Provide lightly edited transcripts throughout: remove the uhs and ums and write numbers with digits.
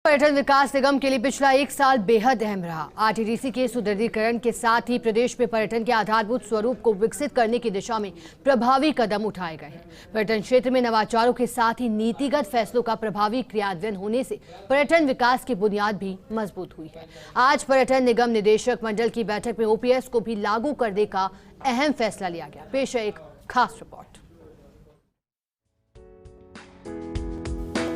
पर्यटन विकास निगम के लिए पिछला एक साल बेहद अहम रहा। आरटीडीसी के सुदृढ़ीकरण के साथ ही प्रदेश में पर्यटन के आधारभूत स्वरूप को विकसित करने की दिशा में प्रभावी कदम उठाए गए हैं। पर्यटन क्षेत्र में नवाचारों के साथ ही नीतिगत फैसलों का प्रभावी क्रियान्वयन होने से पर्यटन विकास की बुनियाद भी मजबूत हुई है। आज पर्यटन निगम निदेशक मंडल की बैठक में ओपीएस को भी लागू करने का अहम फैसला लिया गया। पेश है एक खास रिपोर्ट।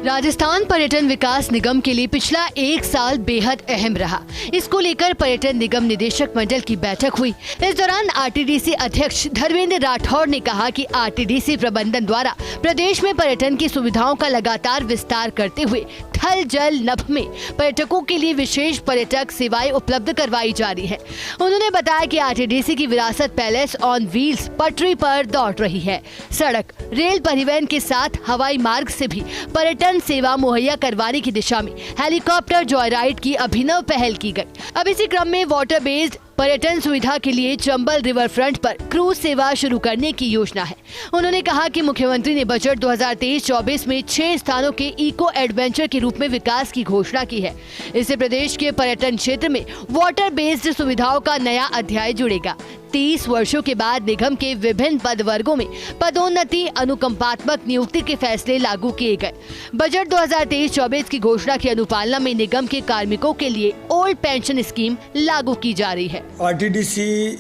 राजस्थान पर्यटन विकास निगम के लिए पिछला एक साल बेहद अहम रहा। इसको लेकर पर्यटन निगम निदेशक मंडल की बैठक हुई। इस दौरान आरटीडीसी अध्यक्ष धर्मेंद्र राठौड़ ने कहा कि आरटीडीसी प्रबंधन द्वारा प्रदेश में पर्यटन की सुविधाओं का लगातार विस्तार करते हुए थल जल नभ में पर्यटकों के लिए विशेष पर्यटक सेवाएं उपलब्ध करवाई जा रही है। उन्होंने बताया कि आरटीडीसी की विरासत पैलेस ऑन व्हील्स पटरी पर दौड़ रही है। सड़क, रेल परिवहन के साथ हवाई मार्ग से भी पर्यटन सेवा मुहैया करवाने की दिशा में हेलीकॉप्टर जॉय राइड की अभिनव पहल की गई। अब इसी क्रम में वाटर बेस्ड पर्यटन सुविधा के लिए चंबल रिवर फ्रंट पर क्रूज सेवा शुरू करने की योजना है। उन्होंने कहा कि मुख्यमंत्री ने बजट 2023-24 में 6 स्थानों के इको एडवेंचर के रूप में विकास की घोषणा की है। इससे प्रदेश के पर्यटन क्षेत्र में वाटर बेस्ड सुविधाओं का नया अध्याय जुड़ेगा। 30 वर्षों के बाद निगम के विभिन्न पद वर्गों में पदोन्नति, अनुकंपात्मक नियुक्ति के फैसले लागू किए गए। बजट 2023-24 की घोषणा की अनुपालना में निगम के कार्मिकों के लिए ओल्ड पेंशन स्कीम लागू की जा रही है। आरटीडीसी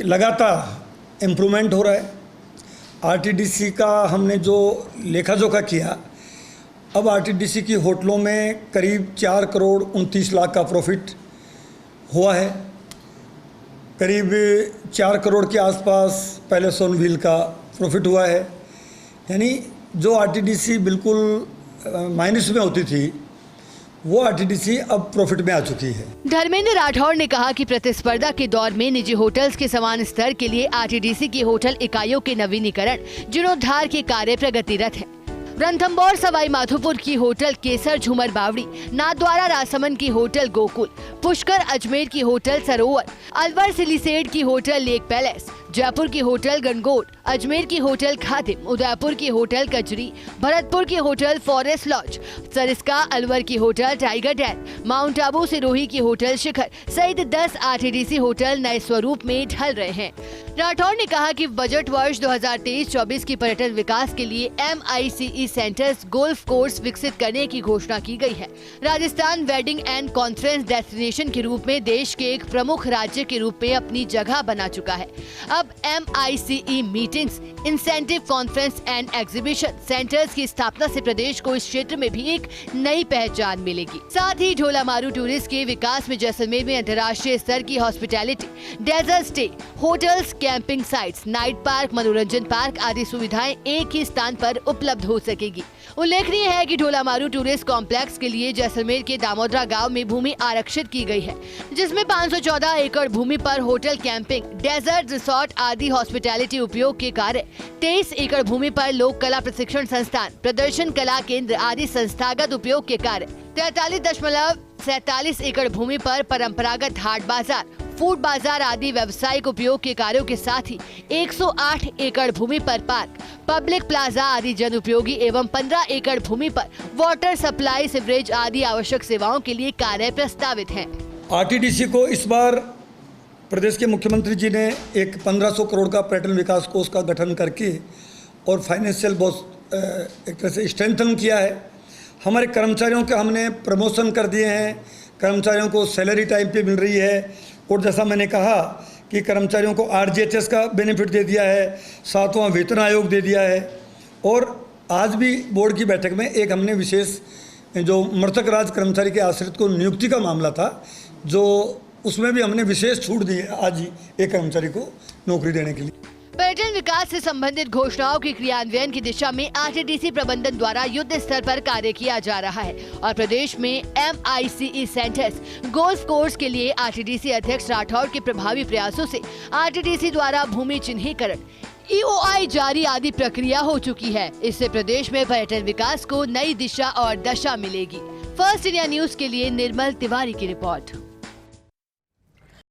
लगातार इम्प्रूवमेंट हो रहा है। आरटीडीसी का हमने जो लेखा जोखा किया, अब आरटीडीसी की होटलों में करीब 4 करोड़ 29 लाख का प्रॉफिट हुआ है। करीब 4 करोड़ के आसपास पैलेस ऑन व्हील का प्रॉफिट हुआ है। यानी जो आरटीडीसी बिल्कुल माइनस में होती थी, वो आरटीडीसी अब प्रॉफिट में आ चुकी है। धर्मेंद्र राठौड़ ने कहा कि प्रतिस्पर्धा के दौर में निजी होटल्स के समान स्तर के लिए आरटीडीसी की होटल इकाइयों के नवीनीकरण, जीर्णोद्धार के कार्य प्रगतिरत है। रणथंभौर सवाई माधोपुर की होटल केसर झूमर बावड़ी, नाथद्वारा राजसमंद की होटल गोकुल, पुष्कर अजमेर की होटल सरोवर, अलवर सिलीसेड की होटल लेक पैलेस, जयपुर की होटल गणगौर, अजमेर की होटल खादिम, उदयपुर की होटल कचरी, भरतपुर की hotel forest lodge, Sariska Alwar की hotel tiger den, Mount Abu Sirohi की होटल शिखर सहित 10 आरटीडीसी होटल नए स्वरूप में ढल रहे हैं। राठौड़ ने कहा कि बजट वर्ष 2023-24 की पर्यटन विकास के लिए MICE सेंटर्स गोल्फ कोर्स विकसित करने की घोषणा की गई है। Rajasthan wedding and conference destination के रूप में देश के एक प्रमुख राज्य के रूप में अपनी जगह बना चुका है। अब MICE meetings, incentive conference and exhibition centres की स्थापना से प्रदेश को इस क्षेत्र में भी एक नई पहचान मिलेगी। साथ ही ढोला मारू टूरिस्ट के विकास में जैसलमेर में अंतर्राष्ट्रीय स्तर की hospitality, desert stay, hotels, camping sites, night park, मनोरंजन पार्क आदि सुविधाएं एक ही स्थान पर उपलब्ध हो सकेगी। उल्लेखनीय है कि ढोला मारू टूरिस्ट कॉम्प्लेक्स के लिए जैसलमेर के दामोदरा गांव में भूमि आरक्षित की गई है, जिसमें 514 एकड़ भूमि पर होटल, कैंपिंग, डेजर्ट रिसोर्ट आदि हॉस्पिटैलिटी उपयोग के कार्य, 23 एकड़ भूमि पर लोक कला प्रशिक्षण संस्थान, प्रदर्शन कला केंद्र आदि संस्थागत उपयोग के कार्य, 43.47 एकड़ भूमि पर परंपरागत हाट बाजार, फूड बाजार आदि व्यावसायिक उपयोग के कार्यों के साथ ही 108 एकड़ भूमि पर पार्क, पब्लिक प्लाजा आदि जन उपयोगी एवं 15 एकड़ भूमि पर वाटर सप्लाई, सीवरेज आदि आवश्यक सेवाओं के लिए कार्य प्रस्तावित हैं। आरटीडीसी को इस बार प्रदेश के मुख्यमंत्री जी ने एक 1500 करोड़ का पर्यटन विकास कोष का गठन करके और फाइनेंशियल बहुत एक तरह से स्ट्रेंथन किया है। हमारे कर्मचारियों के हमने प्रमोशन कर दिए हैं, कर्मचारियों को सैलरी टाइम पे मिल रही है, और जैसा मैंने कहा कि कर्मचारियों को RGHS का बेनिफिट दे दिया है, 7वां वेतन आयोग दे दिया है। और आज भी बोर्ड की बैठक में एक हमने विशेष जो मृतक राज कर्मचारी के आश्रित को नियुक्ति का मामला था, जो उसमें भी हमने विशेष छूट दी है आज ही एक कर्मचारी को नौकरी देने के लिए। पर्यटन विकास से संबंधित घोषणाओं के क्रियान्वयन की दिशा में आरटीडीसी प्रबंधन द्वारा युद्ध स्तर पर कार्य किया जा रहा है और प्रदेश में MICE सेंटर्स गोल्फ कोर्स के लिए आरटीडीसी अध्यक्ष राठौड़ के प्रभावी प्रयासों से आरटीडीसी द्वारा भूमि चिन्हीकरण, EOI जारी आदि प्रक्रिया हो चुकी है। इससे प्रदेश में पर्यटन विकास को नई दिशा और दशा मिलेगी। फर्स्ट इंडिया न्यूज के लिए निर्मल तिवारी की रिपोर्ट।